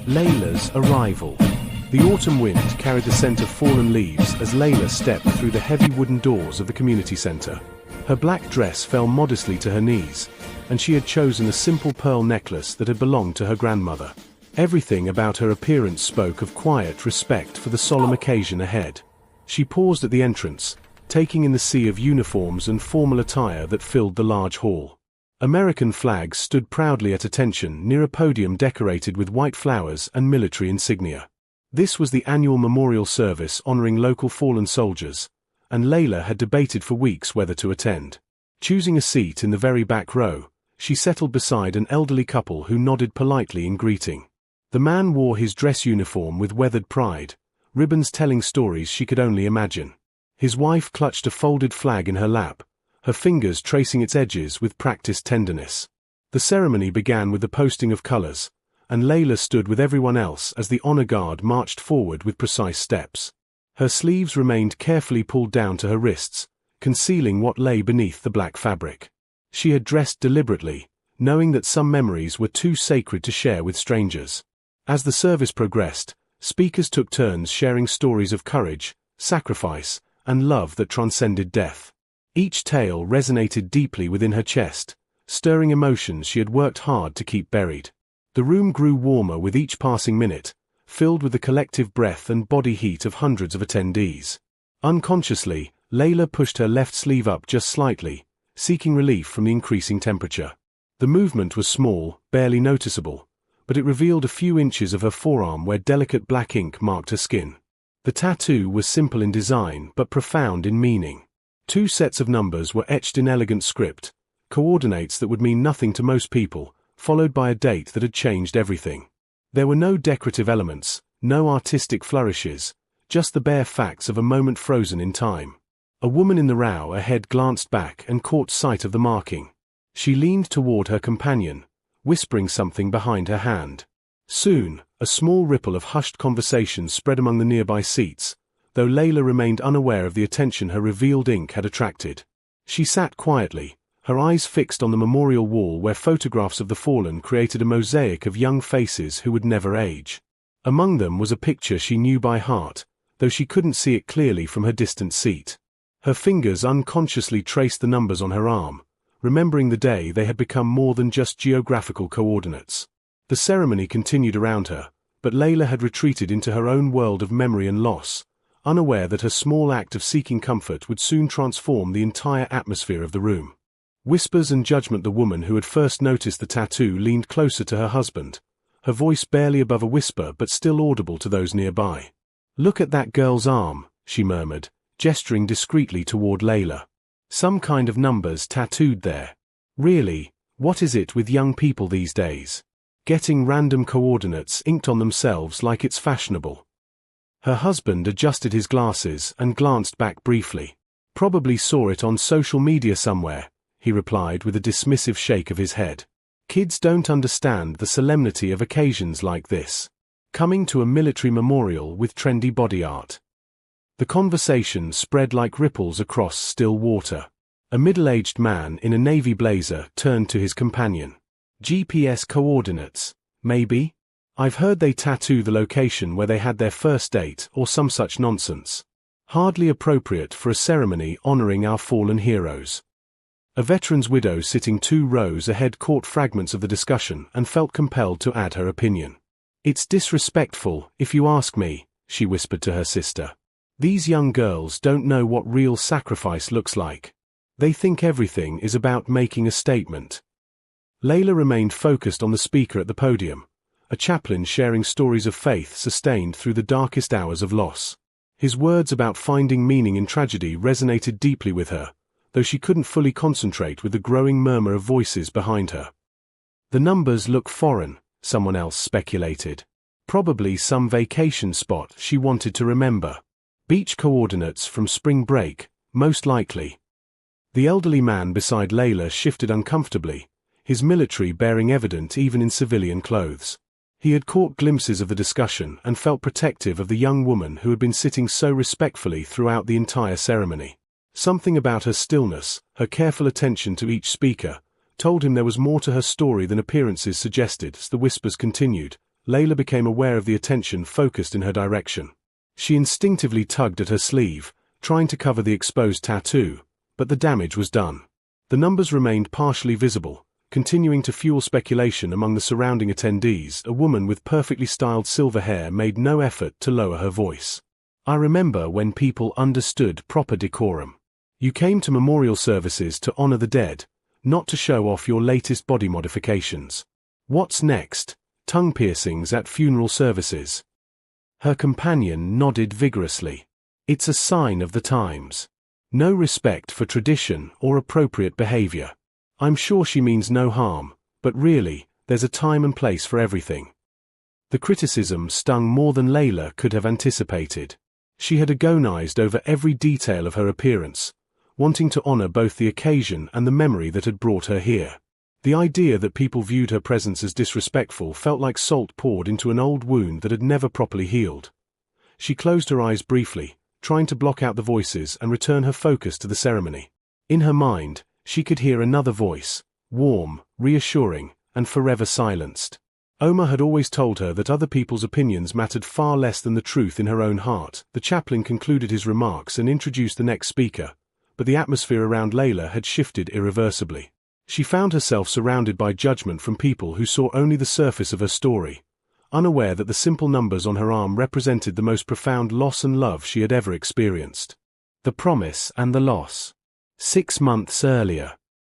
Layla's arrival. The autumn wind carried the scent of fallen leaves as Layla stepped through the heavy wooden doors of the community center. Her black dress fell modestly to her knees, and she had chosen a simple pearl necklace that had belonged to her grandmother. Everything about her appearance spoke of quiet respect for the solemn occasion ahead. She paused at the entrance, taking in the sea of uniforms and formal attire that filled the large hall. American flags stood proudly at attention near a podium decorated with white flowers and military insignia. This was the annual memorial service honoring local fallen soldiers, and Layla had debated for weeks whether to attend. Choosing a seat in the very back row, she settled beside an elderly couple who nodded politely in greeting. The man wore his dress uniform with weathered pride, ribbons telling stories she could only imagine. His wife clutched a folded flag in her lap, her fingers tracing its edges with practiced tenderness. The ceremony began with the posting of colors, and Layla stood with everyone else as the honor guard marched forward with precise steps. Her sleeves remained carefully pulled down to her wrists, concealing what lay beneath the black fabric. She had dressed deliberately, knowing that some memories were too sacred to share with strangers. As the service progressed, speakers took turns sharing stories of courage, sacrifice, and love that transcended death. Each tale resonated deeply within her chest, stirring emotions she had worked hard to keep buried. The room grew warmer with each passing minute, filled with the collective breath and body heat of hundreds of attendees. Unconsciously, Layla pushed her left sleeve up just slightly, seeking relief from the increasing temperature. The movement was small, barely noticeable, but it revealed a few inches of her forearm where delicate black ink marked her skin. The tattoo was simple in design but profound in meaning. 2 sets of numbers were etched in elegant script, coordinates that would mean nothing to most people, followed by a date that had changed everything. There were no decorative elements, no artistic flourishes, just the bare facts of a moment frozen in time. A woman in the row ahead glanced back and caught sight of the marking. She leaned toward her companion, whispering something behind her hand. Soon, a small ripple of hushed conversation spread among the nearby seats, though Layla remained unaware of the attention her revealed ink had attracted. She sat quietly, her eyes fixed on the memorial wall where photographs of the fallen created a mosaic of young faces who would never age. Among them was a picture she knew by heart, though she couldn't see it clearly from her distant seat. Her fingers unconsciously traced the numbers on her arm, remembering the day they had become more than just geographical coordinates. The ceremony continued around her, but Layla had retreated into her own world of memory and loss, unaware that her small act of seeking comfort would soon transform the entire atmosphere of the room. Whispers and judgment. The woman who had first noticed the tattoo leaned closer to her husband, her voice barely above a whisper but still audible to those nearby. "Look at that girl's arm," she murmured, gesturing discreetly toward Layla. "Some kind of numbers tattooed there. Really, what is it with young people these days? Getting random coordinates inked on themselves like it's fashionable." Her husband adjusted his glasses and glanced back briefly. "Probably saw it on social media somewhere," he replied with a dismissive shake of his head. "Kids don't understand the solemnity of occasions like this. Coming to a military memorial with trendy body art." The conversation spread like ripples across still water. A middle-aged man in a navy blazer turned to his companion. "GPS coordinates, maybe? I've heard they tattoo the location where they had their first date or some such nonsense. Hardly appropriate for a ceremony honoring our fallen heroes." A veteran's widow sitting 2 rows ahead caught fragments of the discussion and felt compelled to add her opinion. "It's disrespectful, if you ask me," she whispered to her sister. "These young girls don't know what real sacrifice looks like. They think everything is about making a statement." Layla remained focused on the speaker at the podium, a chaplain sharing stories of faith sustained through the darkest hours of loss. His words about finding meaning in tragedy resonated deeply with her, though she couldn't fully concentrate with the growing murmur of voices behind her. "The numbers look foreign," someone else speculated. "Probably some vacation spot she wanted to remember. Beach coordinates from spring break, most likely." The elderly man beside Layla shifted uncomfortably, his military bearing evident even in civilian clothes. He had caught glimpses of the discussion and felt protective of the young woman who had been sitting so respectfully throughout the entire ceremony. Something about her stillness, her careful attention to each speaker, told him there was more to her story than appearances suggested. As the whispers continued, Layla became aware of the attention focused in her direction. She instinctively tugged at her sleeve, trying to cover the exposed tattoo, but the damage was done. The numbers remained partially visible, continuing to fuel speculation among the surrounding attendees. A woman with perfectly styled silver hair made no effort to lower her voice. I remember when people understood proper decorum. You came to memorial services to honor the dead, not to show off your latest body modifications. What's next? Tongue piercings at funeral services. Her companion nodded vigorously. It's a sign of the times. No respect for tradition or appropriate behavior. I'm sure she means no harm, but really, there's a time and place for everything. The criticism stung more than Layla could have anticipated. She had agonized over every detail of her appearance, wanting to honor both the occasion and the memory that had brought her here. The idea that people viewed her presence as disrespectful felt like salt poured into an old wound that had never properly healed. She closed her eyes briefly, trying to block out the voices and return her focus to the ceremony. In her mind, she could hear another voice, warm, reassuring, and forever silenced. Omar had always told her that other people's opinions mattered far less than the truth in her own heart. The chaplain concluded his remarks and introduced the next speaker, but the atmosphere around Layla had shifted irreversibly. She found herself surrounded by judgment from people who saw only the surface of her story, unaware that the simple numbers on her arm represented the most profound loss and love she had ever experienced. The promise and the loss. 6 months earlier.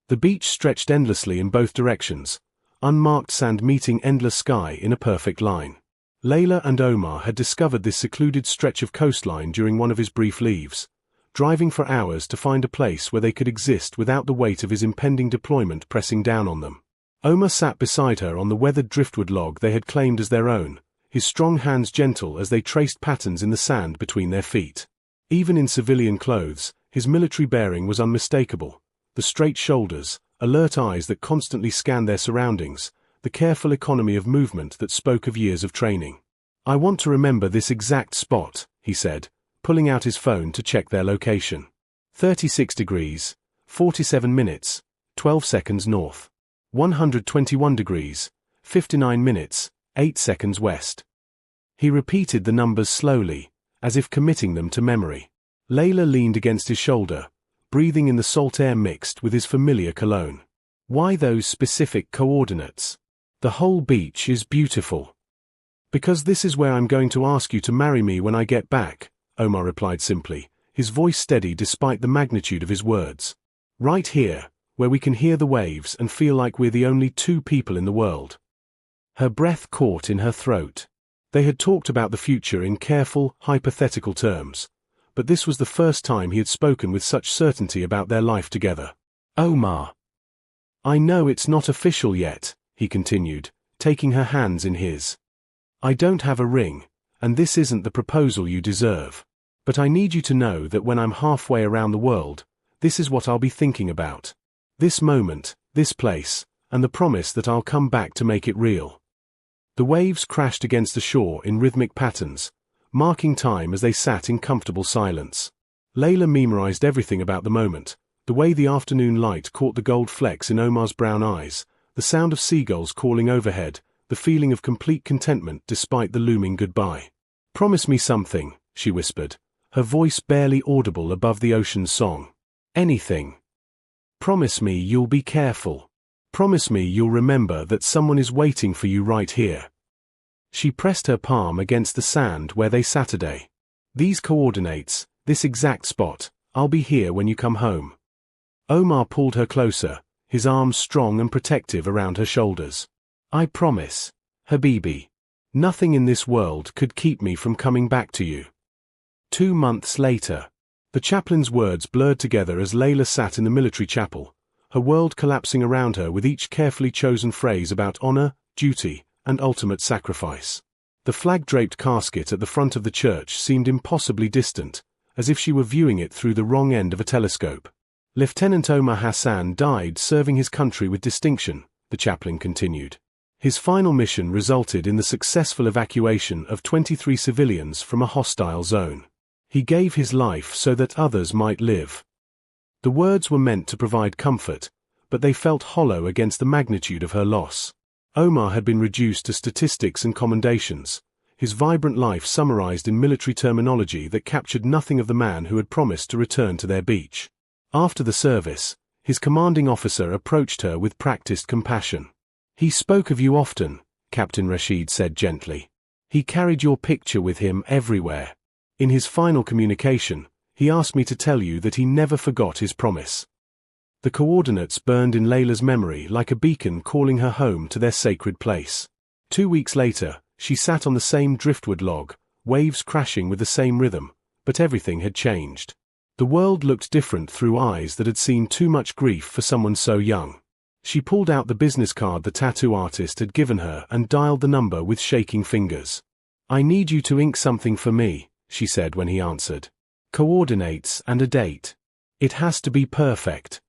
The beach stretched endlessly in both directions, unmarked sand meeting endless sky in a perfect line. Layla and Omar had discovered this secluded stretch of coastline during one of his brief leaves, driving for hours to find a place where they could exist without the weight of his impending deployment pressing down on them. Omar sat beside her on the weathered driftwood log they had claimed as their own, his strong hands gentle as they traced patterns in the sand between their feet. Even in civilian clothes, his military bearing was unmistakable. The straight shoulders, alert eyes that constantly scanned their surroundings, the careful economy of movement that spoke of years of training. "I want to remember this exact spot," he said, pulling out his phone to check their location. 36 degrees, 47 minutes, 12 seconds north. 121 degrees, 59 minutes, 8 seconds west. He repeated the numbers slowly, as if committing them to memory. Layla leaned against his shoulder, breathing in the salt air mixed with his familiar cologne. "Why those specific coordinates? The whole beach is beautiful." "Because this is where I'm going to ask you to marry me when I get back," Omar replied simply, his voice steady despite the magnitude of his words. "Right here, where we can hear the waves and feel like we're the only two people in the world." Her breath caught in her throat. They had talked about the future in careful, hypothetical terms, but this was the first time he had spoken with such certainty about their life together. "Omar, I know it's not official yet," he continued, taking her hands in his. "I don't have a ring, and this isn't the proposal you deserve. But I need you to know that when I'm halfway around the world, this is what I'll be thinking about. This moment, this place, and the promise that I'll come back to make it real." The waves crashed against the shore in rhythmic patterns, marking time as they sat in comfortable silence. Layla memorized everything about the moment, the way the afternoon light caught the gold flecks in Omar's brown eyes, the sound of seagulls calling overhead, the feeling of complete contentment despite the looming goodbye. "Promise me something," she whispered, her voice barely audible above the ocean's song. "Anything. Promise me you'll be careful. Promise me you'll remember that someone is waiting for you right here." She pressed her palm against the sand where they sat today. "These coordinates, this exact spot, I'll be here when you come home." Omar pulled her closer, his arms strong and protective around her shoulders. "I promise, Habibi. Nothing in this world could keep me from coming back to you." 2 months later. The chaplain's words blurred together as Layla sat in the military chapel, her world collapsing around her with each carefully chosen phrase about honor, duty, and ultimate sacrifice. The flag-draped casket at the front of the church seemed impossibly distant, as if she were viewing it through the wrong end of a telescope. "Lieutenant Omar Hassan died serving his country with distinction," the chaplain continued. "His final mission resulted in the successful evacuation of 23 civilians from a hostile zone. He gave his life so that others might live." The words were meant to provide comfort, but they felt hollow against the magnitude of her loss. Omar had been reduced to statistics and commendations, his vibrant life summarized in military terminology that captured nothing of the man who had promised to return to their beach. After the service, his commanding officer approached her with practiced compassion. "He spoke of you often," Captain Rashid said gently. "He carried your picture with him everywhere. In his final communication, he asked me to tell you that he never forgot his promise." The coordinates burned in Layla's memory like a beacon calling her home to their sacred place. 2 weeks later, she sat on the same driftwood log, waves crashing with the same rhythm, but everything had changed. The world looked different through eyes that had seen too much grief for someone so young. She pulled out the business card the tattoo artist had given her and dialed the number with shaking fingers. "I need you to ink something for me," she said when he answered. "Coordinates and a date. It has to be perfect."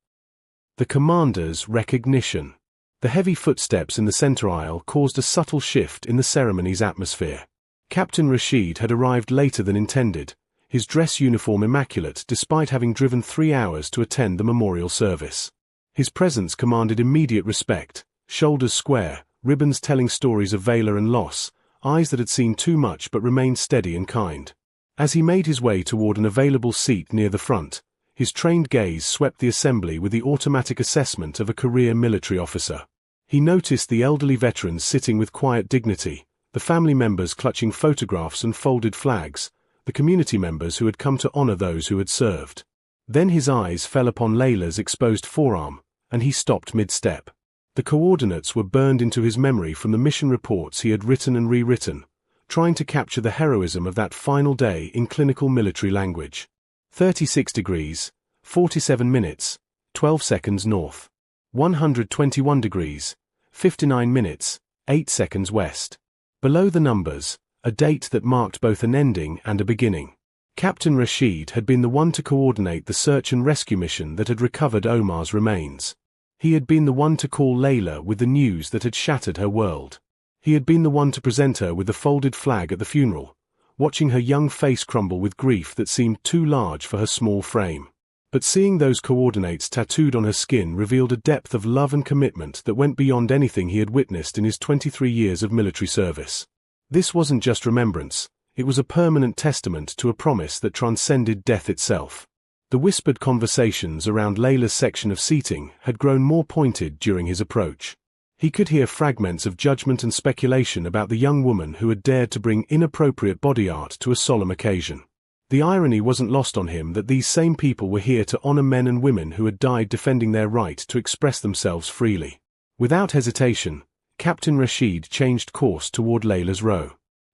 The commander's recognition. The heavy footsteps in the center aisle caused a subtle shift in the ceremony's atmosphere. Captain Rashid had arrived later than intended, his dress uniform immaculate despite having driven 3 hours to attend the memorial service. His presence commanded immediate respect, shoulders square, ribbons telling stories of valor and loss, eyes that had seen too much but remained steady and kind. As he made his way toward an available seat near the front, his trained gaze swept the assembly with the automatic assessment of a career military officer. He noticed the elderly veterans sitting with quiet dignity, the family members clutching photographs and folded flags, the community members who had come to honor those who had served. Then his eyes fell upon Layla's exposed forearm, and he stopped mid-step. The coordinates were burned into his memory from the mission reports he had written and rewritten, trying to capture the heroism of that final day in clinical military language. 36 degrees, 47 minutes, 12 seconds north. 121 degrees, 59 minutes, 8 seconds west. Below the numbers, a date that marked both an ending and a beginning. Captain Rashid had been the one to coordinate the search and rescue mission that had recovered Omar's remains. He had been the one to call Layla with the news that had shattered her world. He had been the one to present her with the folded flag at the funeral, watching her young face crumble with grief that seemed too large for her small frame. But seeing those coordinates tattooed on her skin revealed a depth of love and commitment that went beyond anything he had witnessed in his 23 years of military service. This wasn't just remembrance, it was a permanent testament to a promise that transcended death itself. The whispered conversations around Layla's section of seating had grown more pointed during his approach. He could hear fragments of judgment and speculation about the young woman who had dared to bring inappropriate body art to a solemn occasion. The irony wasn't lost on him that these same people were here to honor men and women who had died defending their right to express themselves freely. Without hesitation, Captain Rashid changed course toward Layla's row.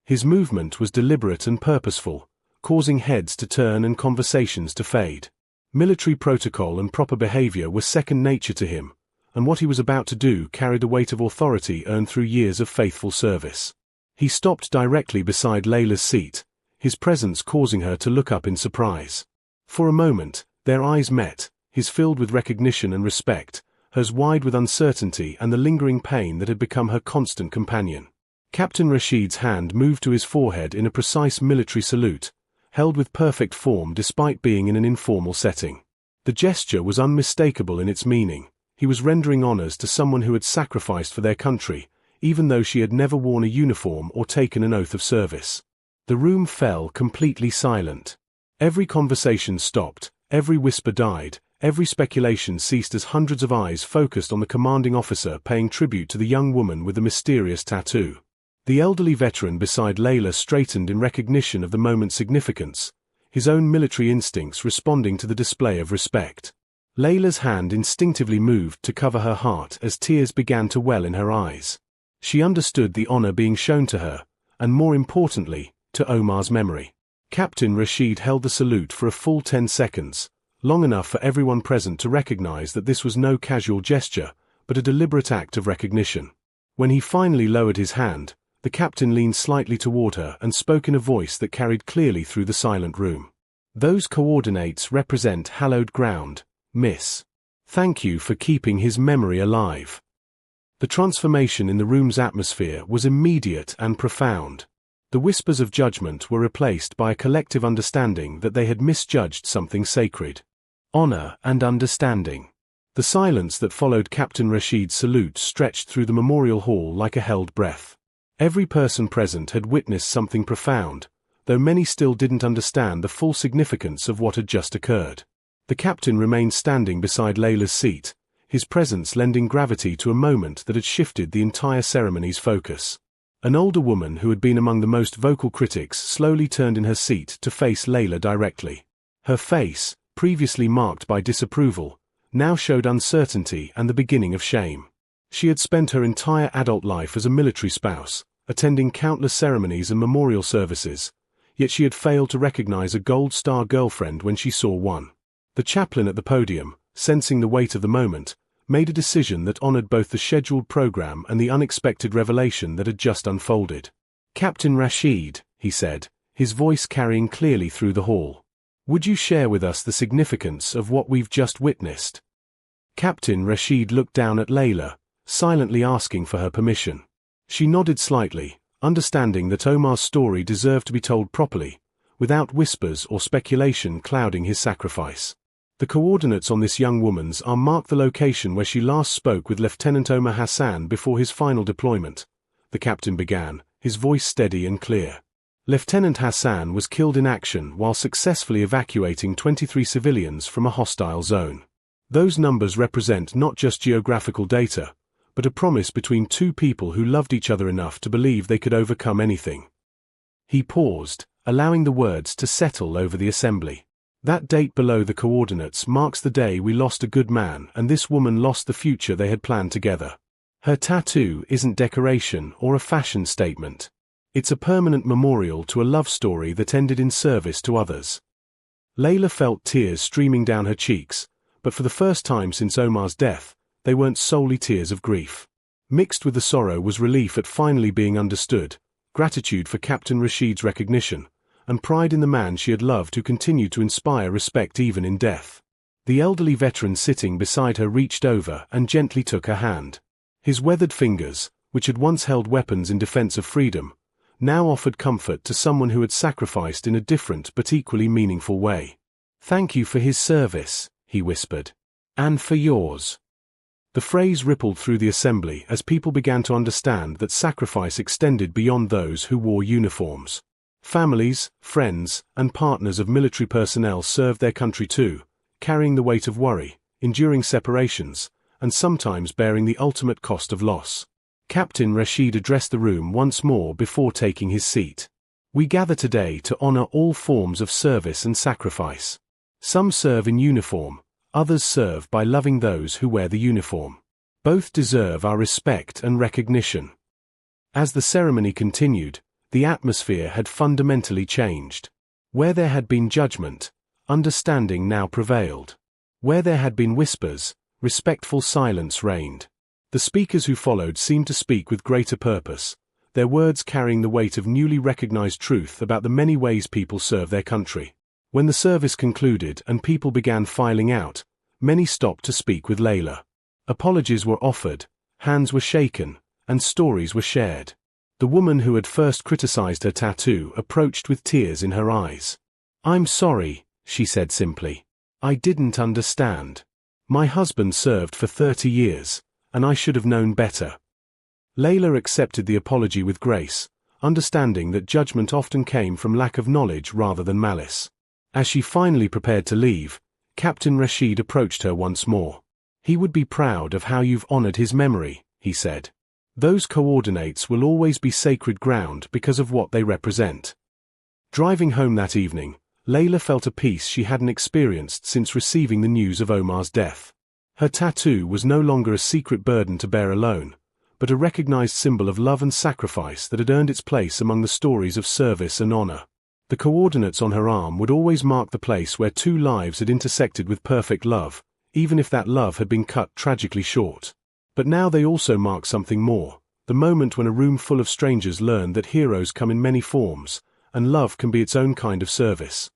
His movement was deliberate and purposeful, causing heads to turn and conversations to fade. Military protocol and proper behavior were second nature to him, and what he was about to do carried a weight of authority earned through years of faithful service. He stopped directly beside Layla's seat, his presence causing her to look up in surprise. For a moment, their eyes met, his filled with recognition and respect, hers wide with uncertainty and the lingering pain that had become her constant companion. Captain Rashid's hand moved to his forehead in a precise military salute, held with perfect form despite being in an informal setting. The gesture was unmistakable in its meaning. He was rendering honors to someone who had sacrificed for their country, even though she had never worn a uniform or taken an oath of service. The room fell completely silent. Every conversation stopped, every whisper died, every speculation ceased as hundreds of eyes focused on the commanding officer paying tribute to the young woman with the mysterious tattoo. The elderly veteran beside Layla straightened in recognition of the moment's significance, his own military instincts responding to the display of respect. Layla's hand instinctively moved to cover her heart as tears began to well in her eyes. She understood the honor being shown to her, and more importantly, to Omar's memory. Captain Rashid held the salute for a full 10 seconds, long enough for everyone present to recognize that this was no casual gesture, but a deliberate act of recognition. When he finally lowered his hand, the captain leaned slightly toward her and spoke in a voice that carried clearly through the silent room. "Those coordinates represent hallowed ground, Miss. Thank you for keeping his memory alive." The transformation in the room's atmosphere was immediate and profound. The whispers of judgment were replaced by a collective understanding that they had misjudged something sacred. Honor and understanding. The silence that followed Captain Rashid's salute stretched through the memorial hall like a held breath. Every person present had witnessed something profound, though many still didn't understand the full significance of what had just occurred. The captain remained standing beside Layla's seat, his presence lending gravity to a moment that had shifted the entire ceremony's focus. An older woman who had been among the most vocal critics slowly turned in her seat to face Layla directly. Her face, previously marked by disapproval, now showed uncertainty and the beginning of shame. She had spent her entire adult life as a military spouse, attending countless ceremonies and memorial services, yet she had failed to recognize a Gold Star girlfriend when she saw one. The chaplain at the podium, sensing the weight of the moment, made a decision that honored both the scheduled program and the unexpected revelation that had just unfolded. "Captain Rashid," he said, his voice carrying clearly through the hall, "would you share with us the significance of what we've just witnessed?" Captain Rashid looked down at Layla, silently asking for her permission. She nodded slightly, understanding that Omar's story deserved to be told properly, without whispers or speculation clouding his sacrifice. "The coordinates on this young woman's arm mark the location where she last spoke with Lieutenant Omar Hassan before his final deployment," the captain began, his voice steady and clear. Lieutenant Hassan was killed in action while successfully evacuating 23 civilians from a hostile zone. Those numbers represent not just geographical data, but a promise between two people who loved each other enough to believe they could overcome anything. He paused, allowing the words to settle over the assembly. "That date below the coordinates marks the day we lost a good man and this woman lost the future they had planned together. Her tattoo isn't decoration or a fashion statement. It's a permanent memorial to a love story that ended in service to others." Layla felt tears streaming down her cheeks, but for the first time since Omar's death, they weren't solely tears of grief. Mixed with the sorrow was relief at finally being understood, gratitude for Captain Rashid's recognition, and pride in the man she had loved who continued to inspire respect even in death. The elderly veteran sitting beside her reached over and gently took her hand. His weathered fingers, which had once held weapons in defense of freedom, now offered comfort to someone who had sacrificed in a different but equally meaningful way. "Thank you for his service," he whispered. "And for yours." The phrase rippled through the assembly as people began to understand that sacrifice extended beyond those who wore uniforms. Families, friends, and partners of military personnel served their country too, carrying the weight of worry, enduring separations, and sometimes bearing the ultimate cost of loss. Captain Rashid addressed the room once more before taking his seat. "We gather today to honor all forms of service and sacrifice. Some serve in uniform, others serve by loving those who wear the uniform. Both deserve our respect and recognition." As the ceremony continued, the atmosphere had fundamentally changed. Where there had been judgment, understanding now prevailed. Where there had been whispers, respectful silence reigned. The speakers who followed seemed to speak with greater purpose, their words carrying the weight of newly recognized truth about the many ways people serve their country. When the service concluded and people began filing out, many stopped to speak with Layla. Apologies were offered, hands were shaken, and stories were shared. The woman who had first criticized her tattoo approached with tears in her eyes. "I'm sorry," she said simply. "I didn't understand. My husband served for 30 years, and I should have known better." Layla accepted the apology with grace, understanding that judgment often came from lack of knowledge rather than malice. As she finally prepared to leave, Captain Rashid approached her once more. "He would be proud of how you've honored his memory," he said. "Those coordinates will always be sacred ground because of what they represent." Driving home that evening, Layla felt a peace she hadn't experienced since receiving the news of Omar's death. Her tattoo was no longer a secret burden to bear alone, but a recognized symbol of love and sacrifice that had earned its place among the stories of service and honor. The coordinates on her arm would always mark the place where two lives had intersected with perfect love, even if that love had been cut tragically short. But now they also mark something more, the moment when a room full of strangers learned that heroes come in many forms, and love can be its own kind of service.